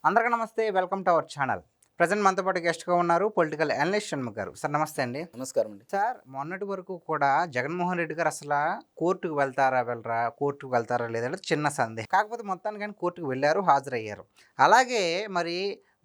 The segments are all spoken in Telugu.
అందరికీ నమస్తే. Welcome to our channel. Present మనతో పాటు గెస్ట్‌గా ఉన్నారు పొలిటికల్ అనలిస్ట్ షణ్ముఖ్ గారు. సార్ నమస్తే అండి. నమస్కారం అండి. సార్ మొన్నటి వరకు కూడా జగన్మోహన్ రెడ్డి గారు అసల కోర్టుకు వెళ్తారా వెళ్ళరా? కోర్టుకు వెళ్తారా లేదంటే చిన్న సందేహం. కాకపోతే మొత్తానికైనా కోర్టుకు వెళ్లారు, హాజరయ్యారు. అలాగే మరి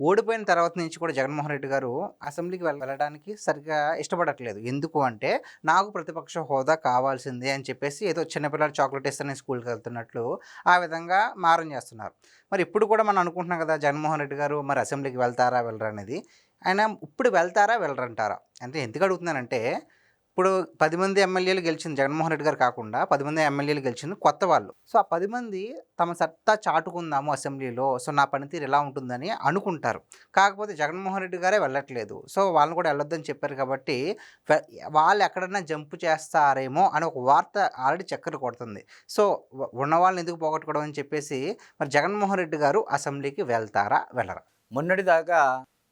ఓడిపోయిన తర్వాత నుంచి కూడా జగన్మోహన్ రెడ్డి గారు అసెంబ్లీకి వెళ్ళడానికి సరిగ్గా ఇష్టపడట్లేదు. ఎందుకు అంటే నాకు ప్రతిపక్ష హోదా కావాల్సిందే అని చెప్పేసి ఏదో చిన్నపిల్లలు చాక్లెట్ ఇస్తానని స్కూల్‌కి వెళ్తున్నట్లు ఆ విధంగా మారం చేస్తున్నారు. మరి ఇప్పుడు కూడా మనం అనుకుంటున్నాం కదా! జగన్మోహన్ రెడ్డి గారు మరి అసెంబ్లీకి వెళ్తారా వెళ్ళరా అనేది. ఆయన ఇప్పుడు వెళ్తారా వెళ్ళరంటారా? అంటే ఎందుకు అడుగుతున్నానంటే ఇప్పుడు 10 మంది ఎమ్మెల్యేలు గెలిచింది జగన్మోహన్ రెడ్డి గారు కాకుండా 10 మంది ఎమ్మెల్యేలు గెలిచింది కొత్త వాళ్ళు. సో, ఆ 10 మంది తమ సత్తా చాటుకుందాము అసెంబ్లీలో. సో, నా పనితీరు ఎలా ఉంటుందని అనుకుంటారు. కాకపోతే జగన్మోహన్ రెడ్డి గారే వెళ్ళట్లేదు. సో, వాళ్ళని కూడా వెళ్ళొద్దని చెప్పారు కాబట్టి వె వాళ్ళు ఎక్కడన్నా జంప్ చేస్తారేమో అని ఒక వార్త ఆల్రెడీ చక్కర్లు కొడుతుంది. సో, ఉన్న వాళ్ళని ఎందుకు పోగొట్టుకోవడం అని చెప్పేసి మరి జగన్మోహన్ రెడ్డి గారు అసెంబ్లీకి వెళ్తారా? వెళ్ళరా? మొన్నటిదాకా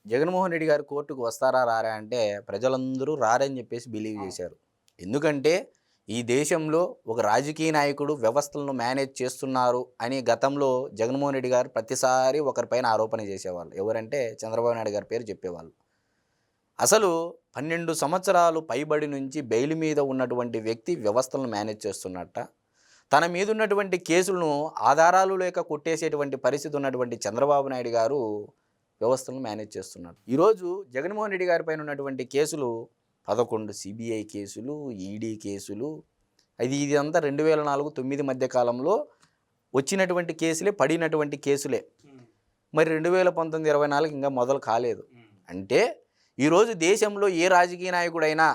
జగన్మోహన్ రెడ్డి గారు కోర్టుకు వస్తారా రారా అంటే ప్రజలందరూ రారని చెప్పేసి బిలీవ్ చేశారు. ఎందుకంటే ఈ దేశంలో ఒక రాజకీయ నాయకుడు వ్యవస్థలను మేనేజ్ చేస్తున్నారు అని గతంలో జగన్మోహన్ రెడ్డి గారు ప్రతిసారి ఒకరిపైన ఆరోపణ చేసేవాళ్ళు. ఎవరంటే చంద్రబాబు నాయుడు గారి పేరు చెప్పేవాళ్ళు. అసలు 12 సంవత్సరాలు పైబడి నుంచి బెయిల్ మీద ఉన్నటువంటి వ్యక్తి వ్యవస్థలను మేనేజ్ చేస్తున్నట్ట. తన మీద ఉన్నటువంటి కేసులను ఆధారాలు లేక కొట్టేసేటువంటి పరిస్థితి ఉన్నటువంటి చంద్రబాబు నాయుడు గారు వ్యవస్థలను మేనేజ్ చేస్తున్నాడు. ఈరోజు జగన్మోహన్ రెడ్డి గారి పైన ఉన్నటువంటి కేసులు 11 సిబిఐ కేసులు, ఈడీ కేసులు. ఇది అంతా 2004-9 మధ్య కాలంలో వచ్చినటువంటి కేసులే, పడినటువంటి కేసులే. మరి 2019-24 ఇంకా మొదలు కాలేదు. అంటే ఈరోజు దేశంలో ఏ రాజకీయ నాయకుడైనా,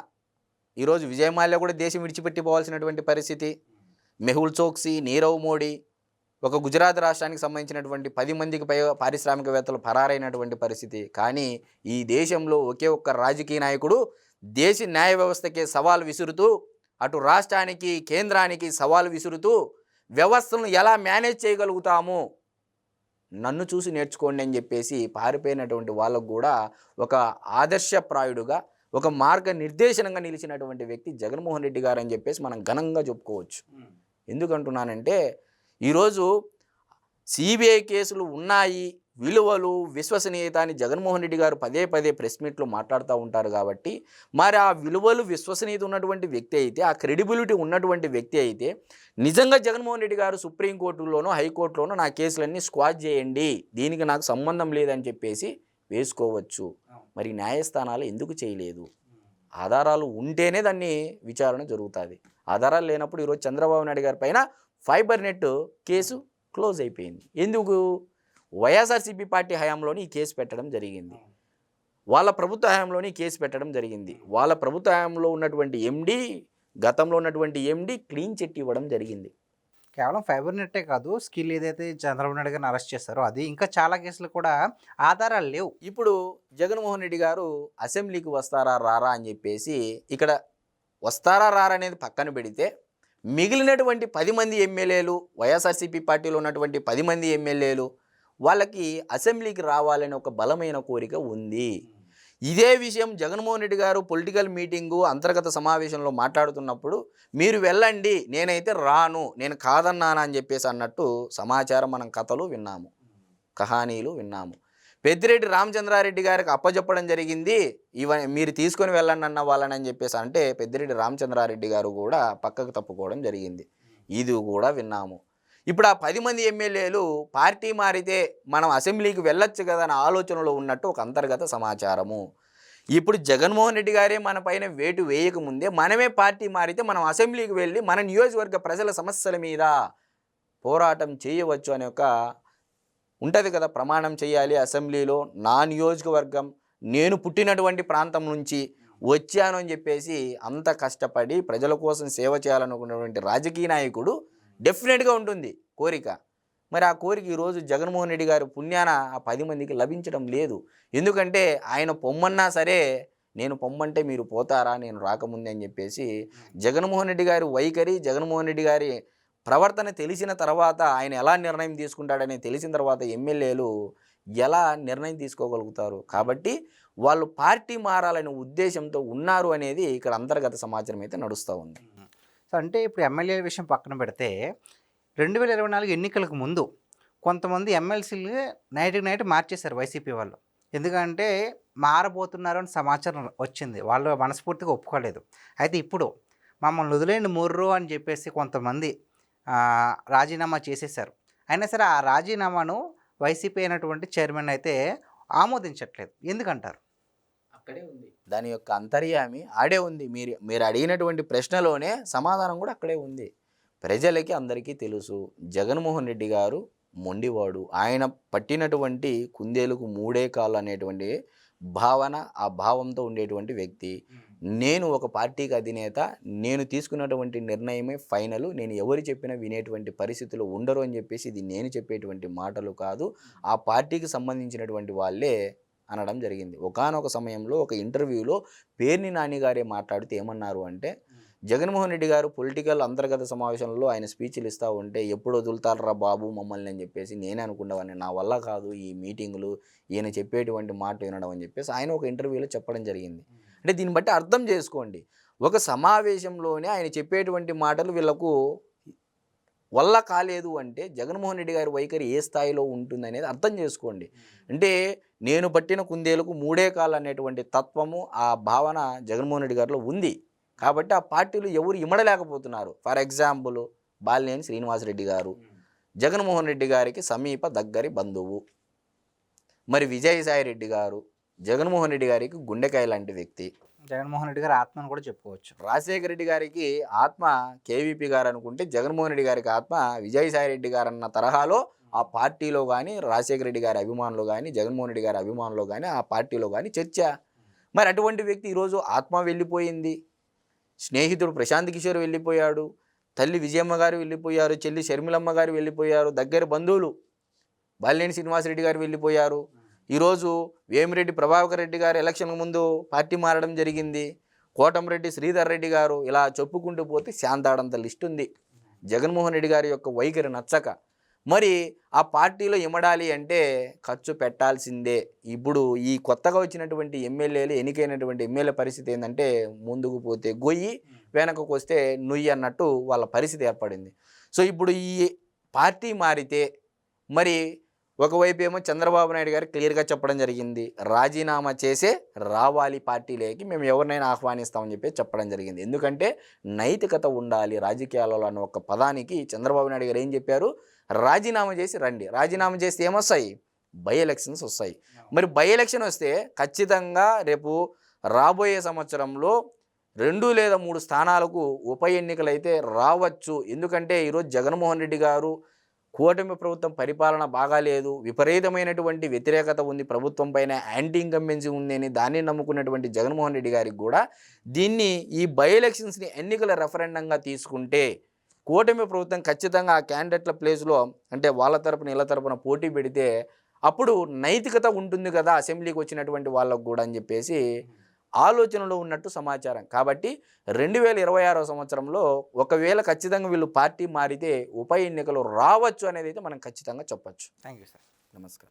ఈరోజు విజయమాల్య కూడా దేశం విడిచిపెట్టిపోవాల్సినటువంటి పరిస్థితి. మెహుల్ చోక్సీ, నీరవ్ మోడీ, ఒక గుజరాత్ రాష్ట్రానికి సంబంధించినటువంటి 10 మందికి పై పారిశ్రామికవేత్తలు పరారైనటువంటి పరిస్థితి. కానీ ఈ దేశంలో ఒకే ఒక్క రాజకీయ నాయకుడు దేశ న్యాయ వ్యవస్థకే సవాల్ విసురుతూ, అటు రాష్ట్రానికి కేంద్రానికి సవాల్ విసురుతూ వ్యవస్థలను ఎలా మేనేజ్ చేయగలుగుతాము, నన్ను చూసి నేర్చుకోండి అని చెప్పేసి పారిపోయినటువంటి వాళ్ళకు కూడా ఒక ఆదర్శప్రాయుడుగా, ఒక మార్గ నిర్దేశనంగా నిలిచినటువంటి వ్యక్తి జగన్మోహన్ రెడ్డి గారు అని చెప్పేసి మనం ఘనంగా చెప్పుకోవచ్చు. ఎందుకంటున్నానంటే ఈరోజు సిబిఐ కేసులు ఉన్నాయి, విలువలు, విశ్వసనీయత అని జగన్మోహన్ రెడ్డి గారు పదే పదే ప్రెస్ మీట్లో మాట్లాడుతూ ఉంటారు. కాబట్టి మరి ఆ విలువలు, విశ్వసనీయత ఉన్నటువంటి వ్యక్తి అయితే, ఆ క్రెడిబిలిటీ ఉన్నటువంటి వ్యక్తి అయితే నిజంగా జగన్మోహన్ రెడ్డి గారు సుప్రీంకోర్టులోనో హైకోర్టులోనో నా కేసులన్నీ స్క్వాష్ చేయండి, దీనికి నాకు సంబంధం లేదని చెప్పేసి వేసుకోవచ్చు. మరి న్యాయస్థానాలు ఎందుకు చేయలేదు? ఆధారాలు ఉంటేనే దాన్ని విచారణ జరుగుతుంది. ఆధారాలు లేనప్పుడు ఈరోజు చంద్రబాబు నాయుడు గారి పైన ఫైబర్ నెట్ కేసు క్లోజ్ అయిపోయింది. ఎందుకు? వైఎస్ఆర్సీపీ పార్టీ హయాంలోని ఈ కేసు పెట్టడం జరిగింది. వాళ్ళ ప్రభుత్వ హయాంలోని కేసు పెట్టడం జరిగింది. వాళ్ళ ప్రభుత్వ హయాంలో ఉన్నటువంటి ఎండి, గతంలో ఉన్నటువంటి ఎండి క్లీన్ చిట్ ఇవ్వడం జరిగింది. కేవలం ఫైబర్ నెట్టే కాదు, స్కిల్ ఏదైతే చంద్రబాబు నాయుడు గారిని అరెస్ట్ చేస్తారో అది ఇంకా చాలా కేసులు కూడా ఆధారాలు లేవు. ఇప్పుడు జగన్మోహన్ రెడ్డి గారు అసెంబ్లీకి వస్తారా రారా అని చెప్పేసి, ఇక్కడ వస్తారా రారా అనేది పక్కన పెడితే మిగిలినటువంటి 10 మంది ఎమ్మెల్యేలు, వైఎస్ఆర్సీపీ పార్టీలో ఉన్నటువంటి 10 మంది ఎమ్మెల్యేలు, వాళ్ళకి అసెంబ్లీకి రావాలని ఒక బలమైన కోరిక ఉంది. ఇదే విషయం జగన్మోహన్ రెడ్డి గారు పొలిటికల్ మీటింగు అంతర్గత సమావేశంలో మాట్లాడుతున్నప్పుడు మీరు వెళ్ళండి, నేనైతే రాను, నేను కాదన్నానా అని చెప్పేసి అన్నట్టు సమాచారం మనం కథలు విన్నాము, కహానీలు విన్నాము. పెద్దిరెడ్డి రామచంద్రారెడ్డి గారికి అప్పచెప్పడం జరిగింది, మీరు తీసుకొని వెళ్ళండి అన్న వాళ్ళని అని చెప్పేసి అంటే పెద్దిరెడ్డి రామచంద్రారెడ్డి గారు కూడా పక్కకు తప్పుకోవడం జరిగింది. ఇది కూడా విన్నాము. ఇప్పుడు ఆ 10 మంది ఎమ్మెల్యేలు పార్టీ మారితే మనం అసెంబ్లీకి వెళ్ళొచ్చు కదా అనే ఆలోచనలో ఉన్నట్టు ఒక అంతర్గత సమాచారము. ఇప్పుడు జగన్మోహన్ రెడ్డి గారే మన పైన వేటు వేయకముందే మనమే పార్టీ మారితే మనం అసెంబ్లీకి వెళ్ళి మన నియోజకవర్గ ప్రజల సమస్యల మీద పోరాటం చేయవచ్చు అనే ఒక ఉంటుంది కదా, ప్రమాణం చేయాలి అసెంబ్లీలో. నా నియోజకవర్గం, నేను పుట్టినటువంటి ప్రాంతం నుంచి వచ్చాను అని చెప్పేసి అంత కష్టపడి ప్రజల కోసం సేవ చేయాలనుకున్నటువంటి రాజకీయ నాయకుడు డెఫినెట్గా ఉంటుంది కోరిక. మరి ఆ కోరిక ఈరోజు జగన్మోహన్ రెడ్డి గారి పుణ్యాన ఆ 10 మందికి లభించడం లేదు. ఎందుకంటే ఆయన పొమ్మన్నా సరే, నేను పొమ్మంటే మీరు పోతారా నేను రాకముందే అని చెప్పేసి జగన్మోహన్ రెడ్డి గారి వైఖరి, జగన్మోహన్ రెడ్డి గారి ప్రవర్తన తెలిసిన తర్వాత, ఆయన ఎలా నిర్ణయం తీసుకుంటాడని తెలిసిన తర్వాత ఎమ్మెల్యేలు ఎలా నిర్ణయం తీసుకోగలుగుతారు? కాబట్టి వాళ్ళు పార్టీ మారాలనే ఉద్దేశంతో ఉన్నారు అనేది ఇక్కడ అంతర్గత సమాచారం అయితే నడుస్తూ ఉంది. సో, అంటే ఇప్పుడు ఎమ్మెల్యేల విషయం పక్కన పెడితే 2024 ఎన్నికలకు ముందు కొంతమంది ఎమ్మెల్సీలు నైట్కి నైట్ మార్చేశారు వైసీపీ వాళ్ళు. ఎందుకంటే మారబోతున్నారు అని సమాచారం వచ్చింది. వాళ్ళు మనస్ఫూర్తిగా ఒప్పుకోలేదు. అయితే ఇప్పుడు మమ్మల్ని వదిలేయండి మొర్రో అని చెప్పేసి కొంతమంది రాజీనామా చేసేశారు. అయినా సరే ఆ రాజీనామాను వైసీపీ అయినటువంటి చైర్మన్ అయితే ఆమోదించట్లేదు. ఎందుకంటారు? అక్కడే ఉంది దాని యొక్క అంతర్యామి, ఆడే ఉంది. మీరు అడిగినటువంటి ప్రశ్నలోనే సమాధానం కూడా అక్కడే ఉంది. ప్రజలకి అందరికీ తెలుసు, జగన్మోహన్ రెడ్డి గారు మొండివాడు. ఆయన పట్టినటువంటి కుందేలుకు మూడే కాళ్ళు అనేటువంటి భావన, ఆ భావంతో ఉండేటువంటి వ్యక్తి. నేను ఒక పార్టీకి అధినేత, నేను తీసుకున్నటువంటి నిర్ణయమే ఫైనల్, నేను ఎవరు చెప్పినా వినేటువంటి పరిస్థితులు ఉండరు అని చెప్పేసి ఇది నేను చెప్పేటువంటి మాటలు కాదు, ఆ పార్టీకి సంబంధించినటువంటి వాళ్ళే అనడం జరిగింది. ఒకానొక సమయంలో ఒక ఇంటర్వ్యూలో పేర్ని నాని గారే మాట్లాడితే ఏమన్నారు అంటే, జగన్మోహన్ రెడ్డి గారు పొలిటికల్ అంతర్గత సమావేశంలో ఆయన స్పీచ్లు ఇస్తూ ఉంటే ఎప్పుడు వదులుతారా బాబు మమ్మల్ని అని చెప్పేసి నేనే అనుకునేవాడిని. నా వల్ల కాదు ఈ మీటింగులు, ఈయన చెప్పేటువంటి మాట వినడం అని చెప్పేసి ఆయన ఒక ఇంటర్వ్యూలో చెప్పడం జరిగింది. అంటే దీన్ని బట్టి అర్థం చేసుకోండి, ఒక సమావేశంలోనే ఆయన చెప్పేటువంటి మాటలు వీళ్ళకు వల్ల కాలేదు అంటే జగన్మోహన్ రెడ్డి గారి వైఖరి ఏ స్థాయిలో ఉంటుంది అనేది అర్థం చేసుకోండి. అంటే నేను పట్టిన కుందేలకు మూడే కాళ్ళు అనేటువంటి తత్వము, ఆ భావన జగన్మోహన్ రెడ్డి గారిలో ఉంది. కాబట్టి ఆ పార్టీలు ఎవరు ఇమడలేకపోతున్నారు. ఫర్ ఎగ్జాంపుల్ బాలినేని శ్రీనివాసరెడ్డి గారు జగన్మోహన్ రెడ్డి గారికి సమీప దగ్గరి బంధువు. మరి విజయసాయి రెడ్డి గారు జగన్మోహన్ రెడ్డి గారికి గుండెకాయ లాంటి వ్యక్తి. జగన్మోహన్ రెడ్డి గారి ఆత్మను కూడా చెప్పుకోవచ్చు. రాజశేఖర రెడ్డి గారికి ఆత్మ కేవీపీ గారు అనుకుంటే, జగన్మోహన్ రెడ్డి గారికి ఆత్మ విజయసాయి రెడ్డి గారు అన్న తరహాలో ఆ పార్టీలో కానీ, రాజశేఖర రెడ్డి గారి అభిమానులు కానీ, జగన్మోహన్ రెడ్డి గారి అభిమానులు కానీ, ఆ పార్టీలో కానీ చర్చ. మరి అటువంటి వ్యక్తి ఈరోజు ఆత్మ వెళ్ళిపోయింది, స్నేహితుడు ప్రశాంత్ కిషోర్ వెళ్ళిపోయాడు, తల్లి విజయమ్మ గారు వెళ్ళిపోయారు, చెల్లి షర్మిలమ్మ గారు వెళ్ళిపోయారు, దగ్గర బంధువులు బాలినేని శ్రీనివాసరెడ్డి గారు వెళ్ళిపోయారు. ఈరోజు వేమిరెడ్డి ప్రభాకర్ రెడ్డి గారు ఎలక్షన్ ముందు పార్టీ మారడం జరిగింది, కోటంరెడ్డి శ్రీధర్ రెడ్డి గారు, ఇలా చెప్పుకుంటూ పోతే శాంతాడంత లిస్ట్ ఉంది. జగన్మోహన్ రెడ్డి గారి యొక్క వైఖరి నచ్చక మరి ఆ పార్టీలో ఇమడాలి అంటే ఖర్చు పెట్టాల్సిందే. ఇప్పుడు ఈ కొత్తగా వచ్చినటువంటి ఎమ్మెల్యేలు, ఎన్నికైనటువంటి ఎమ్మెల్యే పరిస్థితి ఏంటంటే, ముందుకు పోతే గొయ్యి, వెనకకు వస్తే నుయ్యి అన్నట్టు వాళ్ళ పరిస్థితి ఏర్పడింది. సో ఇప్పుడు ఈ పార్టీ మారితే మరి ఒకవైపు ఏమో చంద్రబాబు నాయుడు గారు క్లియర్గా చెప్పడం జరిగింది, రాజీనామా చేసే రావాలి పార్టీలోకి, మేము ఎవరినైనా ఆహ్వానిస్తామని చెప్పి చెప్పడం జరిగింది. ఎందుకంటే నైతికత ఉండాలి రాజకీయాలలో అన్న ఒక పదానికి చంద్రబాబు నాయుడు గారు ఏం చెప్పారు, రాజీనామా చేసి రండి. రాజీనామా చేస్తే ఏమొస్తాయి, బై ఎలక్షన్స్ వస్తాయి. మరి బై ఎలక్షన్ వస్తే ఖచ్చితంగా రేపు రాబోయే సంవత్సరంలో 2 లేదా 3 స్థానాలకు ఉప ఎన్నికలు అయితే రావచ్చు. ఎందుకంటే ఈరోజు జగన్మోహన్ రెడ్డి గారు కూటమి ప్రభుత్వం పరిపాలన బాగాలేదు, విపరీతమైనటువంటి వ్యతిరేకత ఉంది ప్రభుత్వం పైన, యాంటీ ఇన్కంబెన్సీ ఉంది అని దాన్ని నమ్ముకున్నటువంటి జగన్మోహన్ రెడ్డి గారికి కూడా దీన్ని, ఈ బై ఎలక్షన్స్ని ఎన్నికల రెఫరెండంగా తీసుకుంటే కూటమి ప్రభుత్వం ఖచ్చితంగా ఆ క్యాండిడేట్ల ప్లేస్లో, అంటే వాళ్ళ తరపున వీళ్ళ తరపున పోటీ పెడితే అప్పుడు నైతికత ఉంటుంది కదా అసెంబ్లీకి వచ్చినటువంటి వాళ్ళకు కూడా అని చెప్పేసి ఆలోచనలో ఉన్నట్టు సమాచారం. కాబట్టి 2026 సంవత్సరంలో ఒకవేళ ఖచ్చితంగా వీళ్ళు పార్టీ మారితే ఉప ఎన్నికలు రావచ్చు అనేది అయితే మనం ఖచ్చితంగా చెప్పచ్చు. Thank you sir. నమస్కారం.